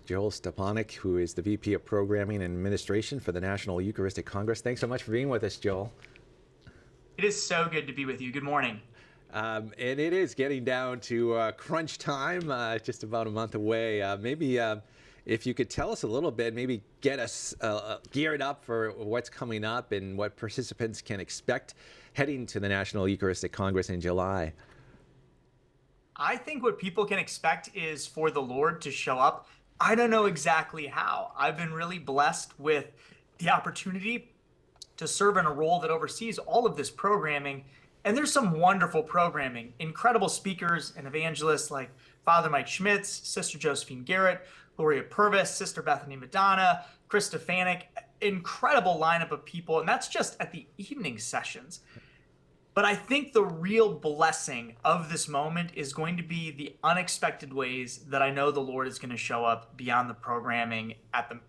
Joel Stepanek, who is the VP of Programming and Administration for the National Eucharistic Congress. Thanks so much for being with us, Joel. It is so good to be with you. Good morning. And it is getting down to crunch time, just about a month away. Maybe if you could tell us a little bit, maybe get us geared up for what's coming up and what participants can expect heading to the National Eucharistic Congress in July. I think what people can expect is for the Lord to show up. I don't know exactly how. I've been really blessed with the opportunity to serve in a role that oversees all of this programming. And there's some wonderful programming, incredible speakers and evangelists like Father Mike Schmitz, Sister Josephine Garrett, Gloria Purvis, Sister Bethany Madonna, Chris Stepanek, incredible lineup of people. And that's just at the evening sessions. But I think the real blessing of this moment is going to be the unexpected ways that I know the Lord is going to show up beyond the programming at the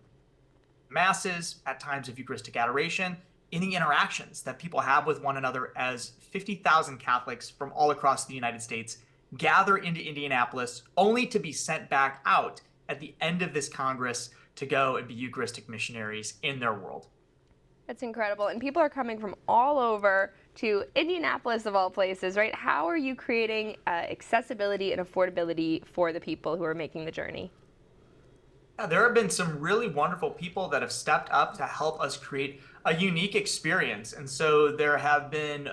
masses, at times of Eucharistic adoration, in the interactions that people have with one another as 50,000 Catholics from all across the United States gather into Indianapolis only to be sent back out at the end of this Congress to go and be Eucharistic missionaries in their world. That's incredible. And people are coming from all over to Indianapolis, of all places, right? How are you creating accessibility and affordability for the people who are making the journey? Yeah, there have been some really wonderful people that have stepped up to help us create a unique experience. And so there have been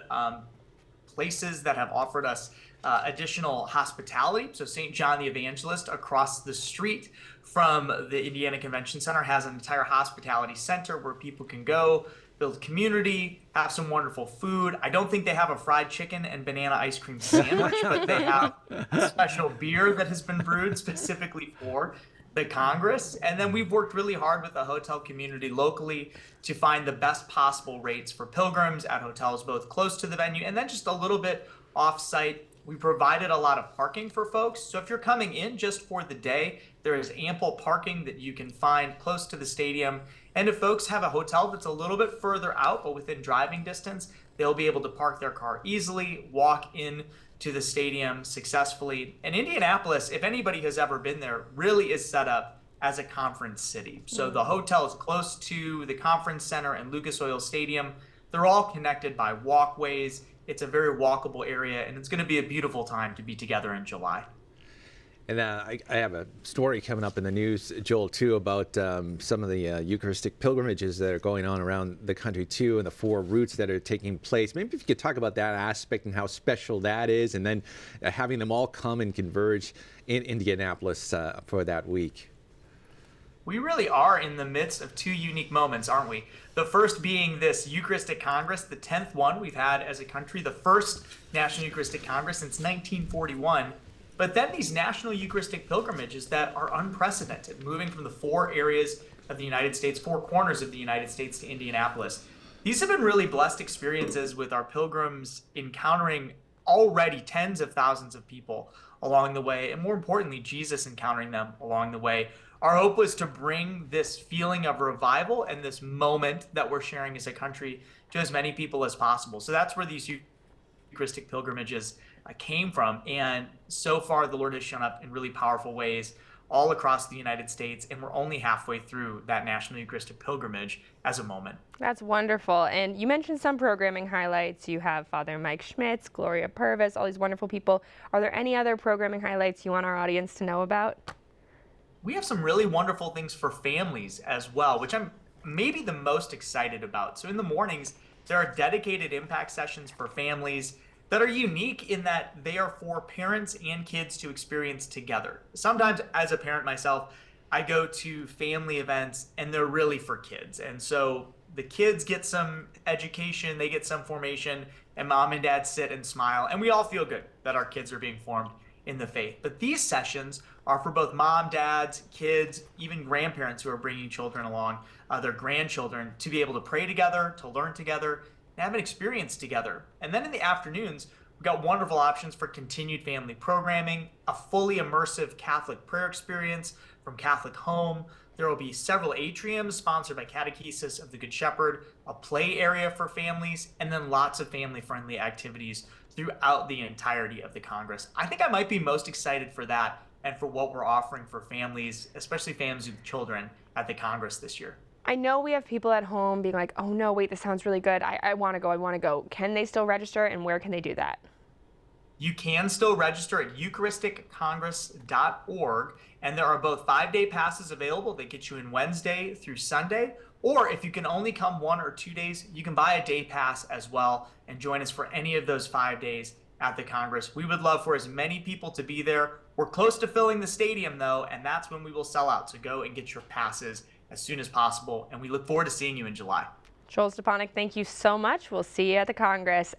places that have offered us additional hospitality. So St. John the Evangelist across the street from the Indiana Convention Center has an entire hospitality center where people can go, build community, have some wonderful food. I don't think they have a fried chicken and banana ice cream sandwich, but they have a special beer that has been brewed specifically for the Congress. And then we've worked really hard with the hotel community locally to find the best possible rates for pilgrims at hotels both close to the venue and then just a little bit off-site. We provided a lot of parking for folks. So if you're coming in just for the day, there is ample parking that you can find close to the stadium. And if folks have a hotel that's a little bit further out, but within driving distance, they'll be able to park their car easily, walk in to the stadium successfully. And Indianapolis, if anybody has ever been there, really is set up as a conference city. So the hotel is close to the conference center and Lucas Oil Stadium. They're all connected by walkways. It's a very walkable area, and it's going to be a beautiful time to be together in July. And I have a story coming up in the news, Joel, too, about some of the Eucharistic pilgrimages that are going on around the country, too, and the 4 routes that are taking place. Maybe if you could talk about that aspect and how special that is, and then having them all come and converge in Indianapolis for that week. We really are in the midst of 2 unique moments, aren't we? The first being this Eucharistic Congress, the 10th one we've had as a country, the first National Eucharistic Congress since 1941. But then these National Eucharistic pilgrimages that are unprecedented, moving from the 4 areas of the United States, 4 corners of the United States to Indianapolis. These have been really blessed experiences with our pilgrims encountering already tens of thousands of people along the way, and more importantly, Jesus encountering them along the way. Our hope was to bring this feeling of revival and this moment that we're sharing as a country to as many people as possible. So that's where these Eucharistic pilgrimages came from. And so far, the Lord has shown up in really powerful ways all across the United States. And we're only halfway through that National Eucharistic pilgrimage as a moment. That's wonderful. And you mentioned some programming highlights. You have Father Mike Schmitz, Gloria Purvis, all these wonderful people. Are there any other programming highlights you want our audience to know about? We have some really wonderful things for families as well, which I'm maybe the most excited about. So in the mornings, there are dedicated impact sessions for families that are unique in that they are for parents and kids to experience together. Sometimes as a parent myself, I go to family events and they're really for kids. And so the kids get some education, they get some formation, and mom and dad sit and smile. And we all feel good that our kids are being formed in the faith. But these sessions are for both mom, dads, kids, even grandparents who are bringing children along, their grandchildren, to be able to pray together, to learn together, and have an experience together. And then in the afternoons, we've got wonderful options for continued family programming, a fully immersive Catholic prayer experience from Catholic Home. There will be several atriums sponsored by Catechesis of the Good Shepherd, a play area for families, and then lots of family-friendly activities throughout the entirety of the Congress. I think I might be most excited for that and for what we're offering for families, especially families with children, at the Congress this year. I know we have people at home being like, oh no, wait, this sounds really good. I want to go. I want to go. Can they still register, and where can they do that? You can still register at eucharisticcongress.org, and there are both 5-day passes available that get you in Wednesday through Sunday. Or if you can only come 1 or 2 days, you can buy a day pass as well and join us for any of those 5 days at the Congress. We would love for as many people to be there. We're close to filling the stadium though, and that's when we will sell out. So go and get your passes as soon as possible. And we look forward to seeing you in July. Joel Stepanek, thank you so much. We'll see you at the Congress.